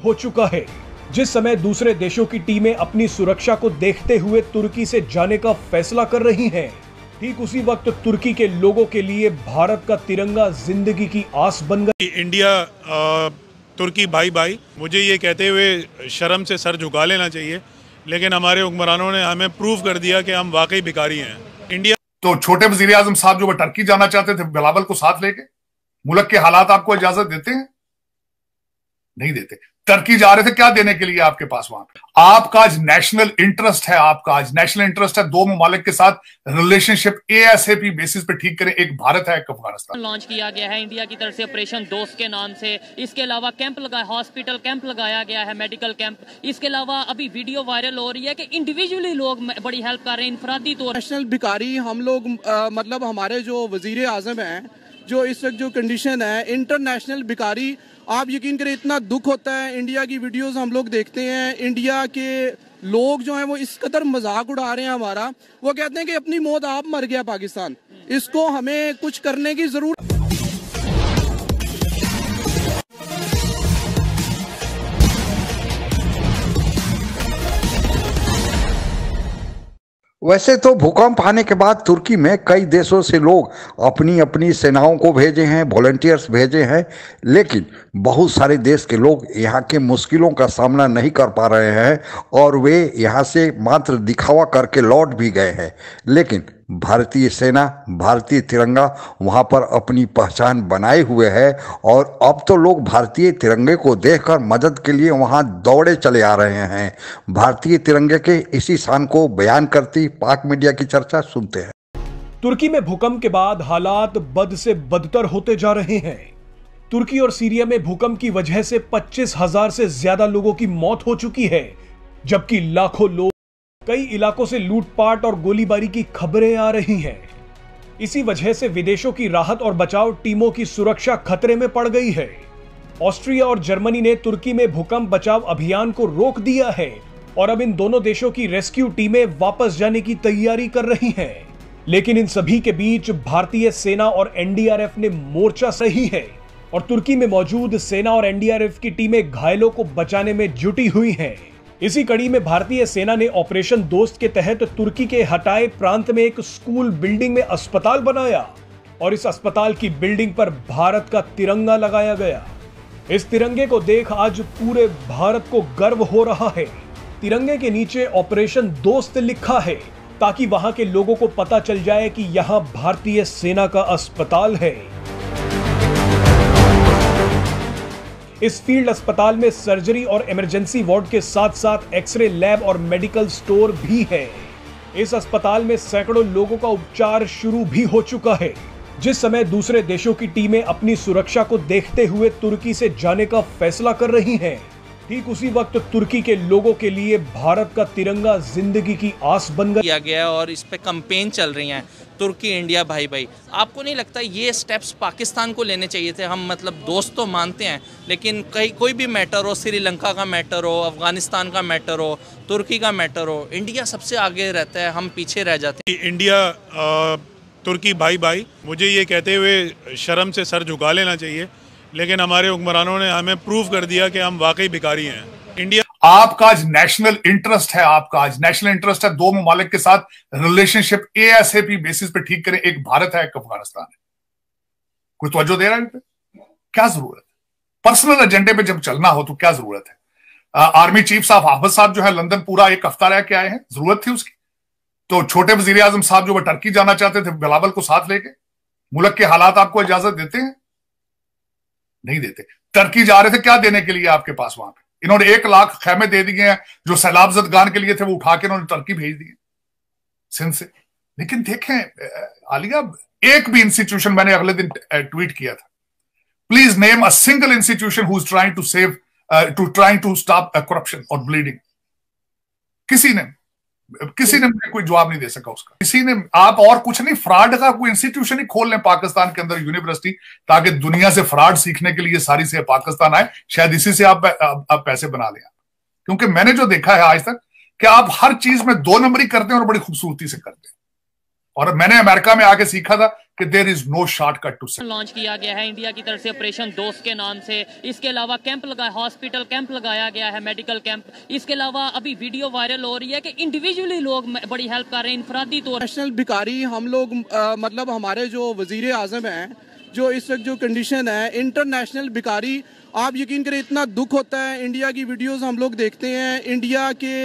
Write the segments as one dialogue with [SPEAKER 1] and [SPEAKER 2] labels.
[SPEAKER 1] हो चुका है। जिस समय दूसरे देशों की टीमें अपनी सुरक्षा को देखते हुए तुर्की से जाने का फैसला कर रही हैं, ठीक उसी वक्त तुर्की के लोगों के लिए भारत का तिरंगा जिंदगी की आस बन गई।
[SPEAKER 2] इंडिया तुर्की भाई भाई, मुझे ये कहते हुए शर्म से सर झुका लेना चाहिए, लेकिन हमारे हुक्मरानों ने हमें प्रूव कर दिया कि हम वाकई भिखारी हैं। इंडिया
[SPEAKER 3] तो छोटे वजीर आजम साहब जो वो टर्की जाना चाहते थे बिलावल को साथ लेके, मुल्क के हालात आपको इजाजत देते हैं? नहीं देते। टर्की जा रहे थे क्या देने के लिए आपके पास वहां पे? आपका आज नेशनल इंटरेस्ट है, आपका आज नेशनल इंटरेस्ट है दो ममालिक के साथ रिलेशनशिप एएसएपी बेसिस पे ठीक करें। एक भारत है, एक अफगानिस्तान।
[SPEAKER 4] लॉन्च किया गया है इंडिया की तरफ से ऑपरेशन दोस्त के नाम से। इसके अलावा कैंप लगाया, हॉस्पिटल कैंप लगाया गया है, मेडिकल कैंप। इसके अलावा अभी वीडियो वायरल हो रही है कि इंडिविजुअली लोग बड़ी हेल्प कर रहे हैं, इनफरादी तौर।
[SPEAKER 5] नेशनल भिखारी हम लोग मतलब हमारे जो वजीर आजम हैं, जो इस वक्त जो कंडीशन है इंटरनेशनल भिखारी, आप यकीन करें इतना दुख होता है। इंडिया की वीडियोस हम लोग देखते हैं, इंडिया के लोग जो हैं वो इस कदर मजाक उड़ा रहे हैं हमारा। वो कहते हैं कि अपनी मौत आप मर गया पाकिस्तान, इसको हमें कुछ करने की जरूरत।
[SPEAKER 6] वैसे तो भूकंप आने के बाद तुर्की में कई देशों से लोग अपनी अपनी सेनाओं को भेजे हैं, वॉलंटियर्स भेजे हैं, लेकिन बहुत सारे देश के लोग यहाँ के मुश्किलों का सामना नहीं कर पा रहे हैं और वे यहाँ से मात्र दिखावा करके लौट भी गए हैं। लेकिन भारतीय सेना, भारतीय तिरंगा वहाँ पर अपनी पहचान बनाए हुए है और अब तो लोग भारतीय तिरंगे को देखकर मदद के लिए वहाँ दौड़े चले आ रहे हैं। भारतीय तिरंगे के इसी शान को बयान करती पाक मीडिया की चर्चा सुनते हैं।
[SPEAKER 1] तुर्की में भूकंप के बाद हालात बद से बदतर होते जा रहे हैं। तुर्की और सीरिया में भूकंप की वजह से 25,000 से ज्यादा लोगों की मौत हो चुकी है, जबकि लाखों लोग, कई इलाकों से लूटपाट और गोलीबारी की खबरें आ रही हैं। इसी वजह से विदेशों की राहत और बचाव टीमों की सुरक्षा खतरे में पड़ गई है। ऑस्ट्रिया और जर्मनी ने तुर्की में भूकंप बचाव अभियान को रोक दिया है और अब इन दोनों देशों की रेस्क्यू टीमें वापस जाने की तैयारी कर रही हैं। लेकिन इन सभी के बीच भारतीय सेना और एनडीआरएफ ने मोर्चा सही है और तुर्की में मौजूद सेना और एनडीआरएफ की टीमें घायलों को बचाने में जुटी हुई हैं। इसी कड़ी में भारतीय सेना ने ऑपरेशन दोस्त के तहत तुर्की के हटाए प्रांत में एक स्कूल बिल्डिंग में अस्पताल बनाया और इस अस्पताल की बिल्डिंग पर भारत का तिरंगा लगाया गया। इस तिरंगे को देख आज पूरे भारत को गर्व हो रहा है। तिरंगे के नीचे ऑपरेशन दोस्त लिखा है ताकि वहां के लोगों को पता चल जाए कि यहां भारतीय सेना का अस्पताल है। इस फील्ड अस्पताल में सर्जरी और इमरजेंसी वार्ड के साथ साथ एक्सरे लैब और मेडिकल स्टोर भी है। इस अस्पताल में सैकड़ों लोगों का उपचार शुरू भी हो चुका है। जिस समय दूसरे देशों की टीमें अपनी सुरक्षा को देखते हुए तुर्की से जाने का फैसला कर रही हैं, ठीक उसी वक्त तुर्की के लोगों के लिए भारत का तिरंगा जिंदगी की आस बन
[SPEAKER 7] गया और इस पे कैंपेन चल रही हैं तुर्की इंडिया भाई भाई। आपको नहीं लगता ये स्टेप्स पाकिस्तान को लेने चाहिए थे? हम मतलब दोस्त तो मानते हैं, लेकिन कोई भी मैटर हो, श्रीलंका का मैटर हो, अफगानिस्तान का मैटर हो, तुर्की का मैटर हो, इंडिया सबसे आगे रहता है, हम पीछे रह जाते हैं।
[SPEAKER 2] इंडिया तुर्की भाई भाई, मुझे ये कहते हुए शर्म से सर झुका लेना चाहिए, लेकिन हमारे हुक्मरानों ने हमें प्रूव कर दिया कि हम वाकई भिखारी हैं। इंडिया
[SPEAKER 3] आपका आज नेशनल इंटरेस्ट है, आपका आज नेशनल इंटरेस्ट है दो ममालिक के साथ रिलेशनशिप एएसएपी बेसिस पे ठीक करें। एक भारत है, एक अफगानिस्तान है। कोई तवज्जो दे रहा है? क्या जरूरत है? पर्सनल एजेंडे पे जब चलना हो तो क्या जरूरत है? आर्मी चीफ साहब हाफिज साहब जो है लंदन पूरा एक हफ्ता रह के आए हैं, जरूरत थी उसकी? तो छोटे वजीर आजम साहब जो वो टर्की जाना चाहते थे बिलावल को साथ लेके, मुल्क के हालात आपको इजाजत देते हैं? नहीं देते। टर्की जा रहे थे क्या देने के लिए आपके पास वहां पे? इन्होंने 1 लाख खैमे दे दिए हैं जो सैलाब जदगान के लिए थे, वो उठा के इन्होंने टर्की भेज दिए सिंध से। लेकिन देखें आलिया, एक भी इंस्टीट्यूशन, मैंने अगले दिन ट्वीट किया था, please name a single institution who is trying to stop corruption और ब्लीडिंग। किसी ने मुझे कोई जवाब नहीं दे सका उसका। किसी ने, आप और कुछ नहीं, फ्रॉड का कोई इंस्टीट्यूशन ही खोल लें पाकिस्तान के अंदर, यूनिवर्सिटी, ताकि दुनिया से फ्रॉड सीखने के लिए सारी से पाकिस्तान आए। शायद इसी से आप पैसे बना लें। क्योंकि मैंने जो देखा है आज तक कि आप हर चीज में 2 नंबरी करते हैं और बड़ी खूबसूरती से करते हैं। और मैंने अमेरिका में आके सीखा था कि there is no shortcut to
[SPEAKER 4] launch किया गया है इंडिया की तरफ से ऑपरेशन दोस्त के नाम से। इसके अलावा कैंप लगाया, हॉस्पिटल कैंप लगाया गया है, मेडिकल कैंप। इसके अलावा अभी वीडियो वायरल हो रही है कि इंडिविजुअली लोग बड़ी हेल्प कर रहे हैं, इंफरादी तौर।
[SPEAKER 5] नेशनल भिखारी हम लोग मतलब हमारे जो वजीर आजम हैं, जो इस वक्त जो कंडीशन है, इंटरनेशनल भिखारी, आप यकीन करें इतना दुख होता है। इंडिया की वीडियोस हम लोग देखते हैं, इंडिया के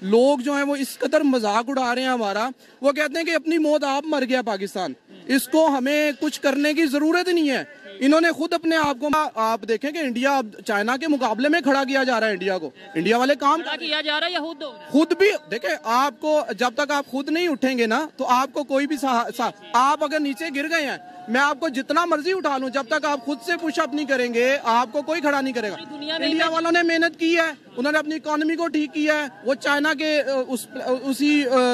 [SPEAKER 5] लोग जो हैं वो इस कदर मजाक उड़ा रहे हैं हमारा। वो कहते हैं कि अपनी मौत आप मर गया पाकिस्तान, इसको हमें कुछ करने की जरूरत नहीं है। इन्होंने खुद अपने आप को, आप देखें कि इंडिया चाइना के मुकाबले में खड़ा किया जा रहा है। इंडिया को, इंडिया वाले काम
[SPEAKER 4] किया जा रहा है या
[SPEAKER 5] खुद भी देखें। आपको जब तक आप खुद नहीं उठेंगे ना, तो आपको कोई भी आप अगर नीचे गिर गए हैं, मैं आपको जितना मर्जी उठा लूं, जब तक आप खुद से पुशअप नहीं करेंगे आपको कोई खड़ा नहीं करेगा। इंडिया वालों ने मेहनत की है, उन्होंने अपनी इकोनॉमी को ठीक किया है। वो चाइना के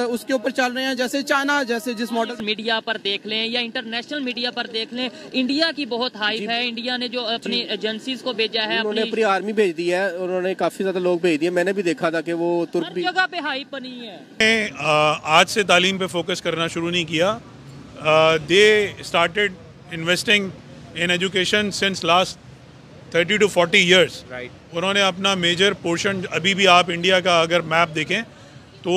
[SPEAKER 5] उसके ऊपर चल रहे हैं, जैसे चाइना, जैसे जिस मॉडल
[SPEAKER 4] मीडिया पर देख लें या इंटरनेशनल मीडिया पर देख लें, इंडिया की बहुत हाइप है। इंडिया ने जो अपनी एजेंसीज को भेजा है,
[SPEAKER 8] उन्होंने अपनी आर्मी भेज दी है, उन्होंने काफी ज्यादा लोग भेज दिए। मैंने भी देखा था कि वो तुर्क भी
[SPEAKER 4] जगह पे हाइप बनी है।
[SPEAKER 2] आज से तालीम पे फोकस करना शुरू नहीं किया। They started investing in education since last 30 to 40 years। उन्होंने अपना मेजर पोर्शन, अभी भी आप इंडिया का अगर मैप देखें तो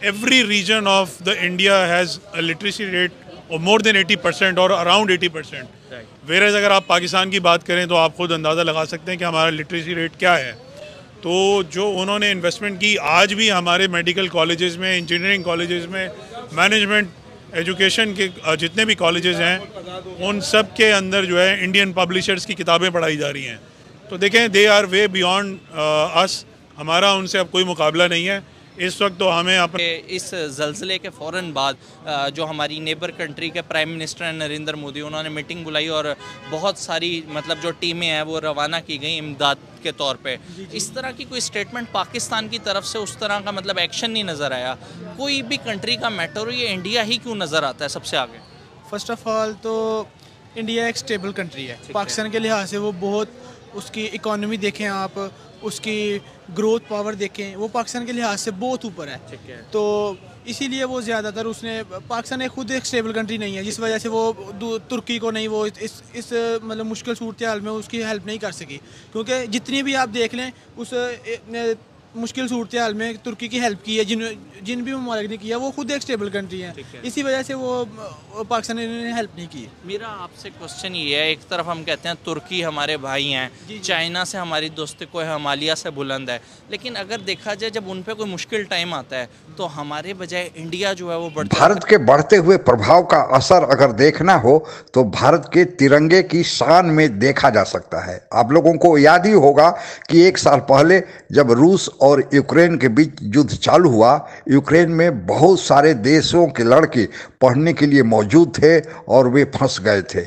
[SPEAKER 2] every region of the India has a literacy rate of more than 80% और अराउंड 80%। वेरेज अगर आप पाकिस्तान की बात करें तो आप खुद अंदाज़ा लगा सकते हैं कि हमारा लिटरेसी रेट क्या है। तो जो उन्होंने इन्वेस्टमेंट की, आज भी हमारे मेडिकल कॉलेजेस में, इंजीनियरिंग कॉलेजेस में, मैनेजमेंट एजुकेशन के जितने भी कॉलेजेस हैं, उन सब के अंदर जो है इंडियन पब्लिशर्स की किताबें पढ़ाई जा रही हैं। तो देखें, दे आर वे बियॉन्ड अस। हमारा उनसे अब कोई मुकाबला नहीं है इस वक्त। तो हमें अपने
[SPEAKER 7] इस ज़लज़ले के फ़ौरन बाद जो हमारी नेबर कंट्री के प्राइम मिनिस्टर हैं नरेंद्र मोदी, उन्होंने मीटिंग बुलाई और बहुत सारी मतलब जो टीमें हैं वो रवाना की गई इमदाद के तौर पे। इस तरह की कोई स्टेटमेंट पाकिस्तान की तरफ से उस तरह का मतलब एक्शन नहीं नज़र आया। कोई भी कंट्री का मैटर हो, ये इंडिया ही क्यों नज़र आता है सबसे आगे?
[SPEAKER 9] फर्स्ट ऑफ ऑल तो इंडिया एक स्टेबल कंट्री है। पाकिस्तान के लिहाज से वो बहुत, उसकी इकोनॉमी देखें आप, उसकी ग्रोथ पावर देखें, वो पाकिस्तान के लिहाज से बहुत ऊपर है। तो इसीलिए वो ज़्यादातर उसने, पाकिस्तान एक खुद एक स्टेबल कंट्री नहीं है, जिस वजह से वो तुर्की को नहीं, वो इस मतलब मुश्किल सूरत हाल में उसकी हेल्प नहीं कर सकी। क्योंकि जितनी भी आप देख लें उस मुश्किल सूरत हाल में तुर्की की हेल्प की है, जिन भी ममालिक ने किया, वो खुद एक स्टेबल कंट्री है। इसी वजह से वो पाकिस्तान ने हेल्प नहीं की।
[SPEAKER 7] मेरा आपसे क्वेश्चन ये है, एक तरफ हम कहते हैं तुर्की हमारे भाई हैं, चाइना से हमारी दोस्ती को हिमालय से बुलंद है, लेकिन अगर देखा जाए जब उन पे कोई मुश्किल टाइम आता है तो हमारे बजाय इंडिया जो है वो
[SPEAKER 6] भारत के बढ़ते हुए प्रभाव का असर अगर देखना हो तो भारत के तिरंगे की शान में देखा जा सकता है। आप लोगों को याद ही होगा कि 1 साल पहले जब रूस और यूक्रेन के बीच युद्ध चालू हुआ, यूक्रेन में बहुत सारे देशों के लड़के पढ़ने के लिए मौजूद थे और वे फंस गए थे।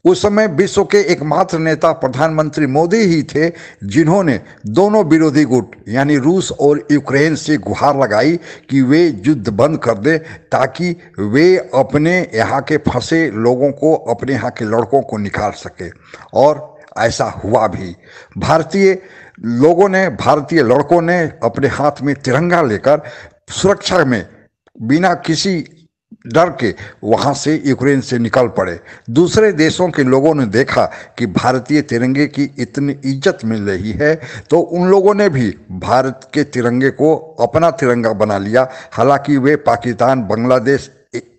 [SPEAKER 6] उस समय विश्व के एकमात्र नेता प्रधानमंत्री मोदी ही थे जिन्होंने दोनों विरोधी गुट यानी रूस और यूक्रेन से गुहार लगाई कि वे युद्ध बंद कर दें, ताकि वे अपने यहाँ के फंसे लोगों को, अपने यहाँ के लड़कों को निकाल सके। और ऐसा हुआ भी। भारतीय लोगों ने, भारतीय लड़कों ने अपने हाथ में तिरंगा लेकर सुरक्षा में बिना किसी डर के वहां से यूक्रेन से निकल पड़े। दूसरे देशों के लोगों ने देखा कि भारतीय तिरंगे की इतनी इज्जत मिल रही है, तो उन लोगों ने भी भारत के तिरंगे को अपना तिरंगा बना लिया। हालांकि वे पाकिस्तान, बांग्लादेश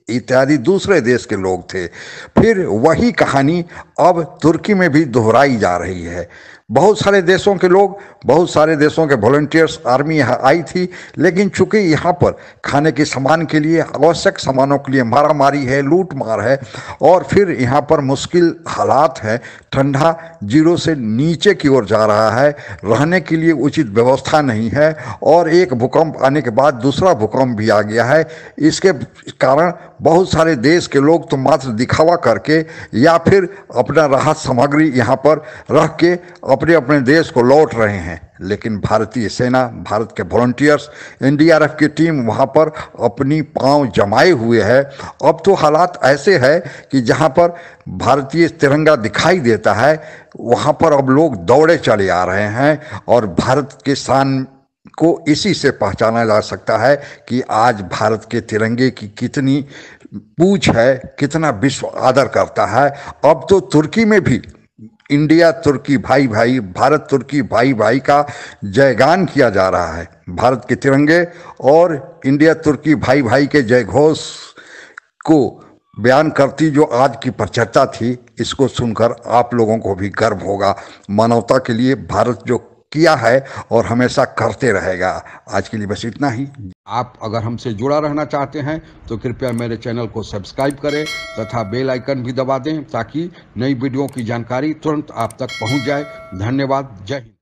[SPEAKER 6] इत्यादि दूसरे देश के लोग थे। फिर वही कहानी अब तुर्की में भी दोहराई जा रही है। बहुत सारे देशों के लोग, बहुत सारे देशों के वॉलंटियर्स, आर्मी यहाँ आई थी, लेकिन चूंकि यहाँ पर खाने के सामान के लिए, आवश्यक सामानों के लिए मारामारी है, लूट मार है, और फिर यहाँ पर मुश्किल हालात हैं, ठंडा 0 से नीचे की ओर जा रहा है, रहने के लिए उचित व्यवस्था नहीं है, और एक भूकंप आने के बाद दूसरा भूकंप भी आ गया है। इसके कारण बहुत सारे देश के लोग तो मात्र दिखावा करके या फिर अपना राहत सामग्री यहाँ पर रख के अपने अपने देश को लौट रहे हैं। लेकिन भारतीय सेना, भारत के वॉलंटियर्स, एनडीआरएफ की टीम वहाँ पर अपनी पांव जमाए हुए है। अब तो हालात ऐसे है कि जहाँ पर भारतीय तिरंगा दिखाई देता है, वहाँ पर अब लोग दौड़े चले आ रहे हैं और भारत के शान को इसी से पहचाना जा सकता है कि आज भारत के तिरंगे की कितनी पूछ है, कितना विश्व आदर करता है। अब तो तुर्की में भी इंडिया तुर्की भाई भाई, भारत तुर्की भाई भाई का जयगान किया जा रहा है। भारत के तिरंगे और इंडिया तुर्की भाई भाई के जयघोष को बयान करती जो आज की प्रचर्चा थी, इसको सुनकर आप लोगों को भी गर्व होगा। मानवता के लिए भारत जो किया है और हमेशा करते रहेगा। आज के लिए बस इतना ही। आप अगर हमसे जुड़ा रहना चाहते हैं तो कृपया मेरे चैनल को सब्सक्राइब करें तथा बेल आइकन भी दबा दें ताकि नई वीडियो की जानकारी तुरंत आप तक पहुंच जाए। धन्यवाद। जय हिंद।